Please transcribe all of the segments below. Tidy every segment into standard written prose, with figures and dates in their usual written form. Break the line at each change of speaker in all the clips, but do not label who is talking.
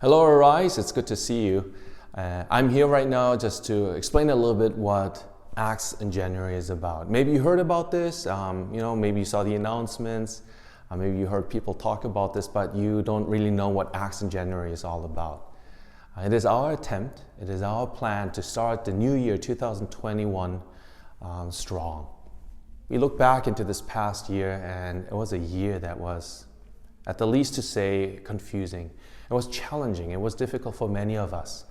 Hello, Arise. It's good to see you. I'm here right now just to explain a little bit what Acts in January is about. Maybe you heard about this, maybe you saw the announcements, maybe you heard people talk about this, but you don't really know what Acts in January is all about. It is our attempt, it is our plan to start the new year 2021 strong. We look back into this past year and it was a year that was, at the least to say, confusing. It was challenging, it was difficult for many of us.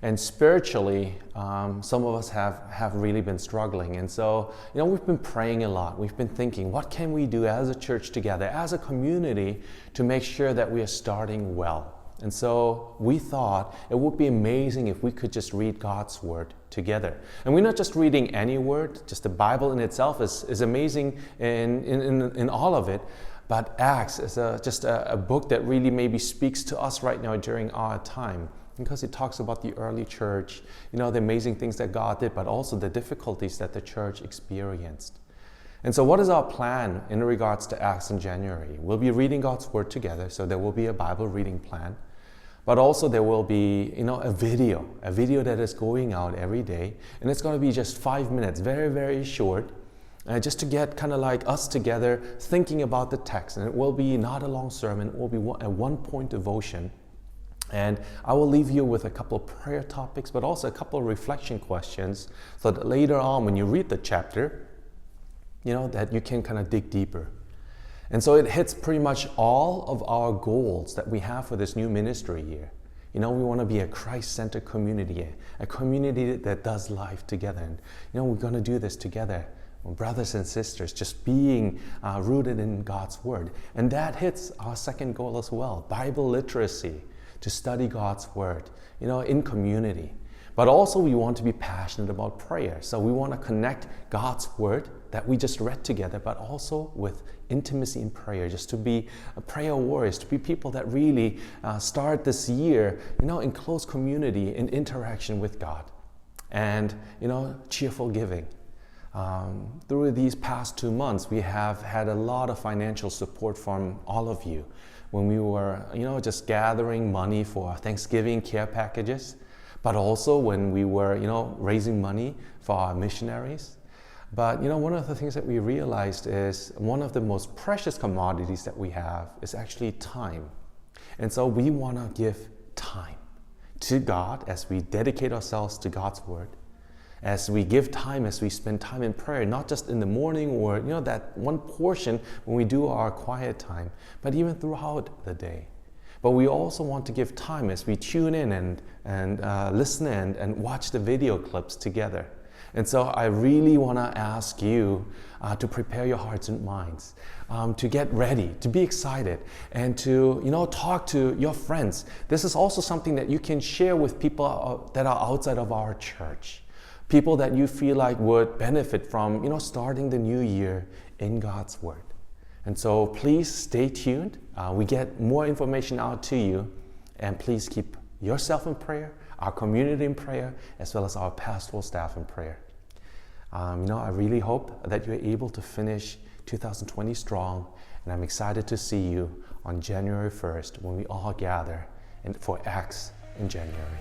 And spiritually, some of us have really been struggling. And so, we've been praying a lot. We've been thinking, what can we do as a church together, as a community, to make sure that we are starting well? And so we thought it would be amazing if we could just read God's Word together. And we're not just reading any word, just the Bible in itself is amazing in all of it. But Acts is just a book that really maybe speaks to us right now during our time, because it talks about the early church, the amazing things that God did, but also the difficulties that the church experienced. And so what is our plan in regards to Acts in January? We'll be reading God's Word together, so there will be a Bible reading plan. But also there will be, a video that is going out every day. And it's going to be just 5 minutes, very, very short. Just to get kind of like us together thinking about the text. And it will be not a long sermon, it will be a one-point devotion. And I will leave you with a couple of prayer topics, but also a couple of reflection questions, so that later on when you read the chapter, that you can kind of dig deeper. And so it hits pretty much all of our goals that we have for this new ministry year. We want to be a Christ-centered community, a community that does life together. And, we're going to do this together. Brothers and sisters, just being rooted in God's Word. And that hits our second goal as well, Bible literacy, to study God's Word, in community. But also we want to be passionate about prayer. So we want to connect God's Word that we just read together, but also with intimacy in prayer, just to be prayer warriors, to be people that really start this year, in close community, in interaction with God. And, cheerful giving. Through these past 2 months, we have had a lot of financial support from all of you. When we were, just gathering money for Thanksgiving care packages, but also when we were, raising money for our missionaries. But, one of the things that we realized is one of the most precious commodities that we have is actually time. And so we want to give time to God as we dedicate ourselves to God's Word. As we give time, as we spend time in prayer, not just in the morning or, that one portion when we do our quiet time, but even throughout the day. But we also want to give time as we tune in and listen and watch the video clips together. And so I really want to ask you to prepare your hearts and minds, to get ready, to be excited, and to talk to your friends. This is also something that you can share with people that are outside of our church. People that you feel like would benefit from, starting the new year in God's Word. And so please stay tuned. We get more information out to you. And please keep yourself in prayer, our community in prayer, as well as our pastoral staff in prayer. I really hope that you're able to finish 2020 strong. And I'm excited to see you on January 1st when we all gather for Acts in January.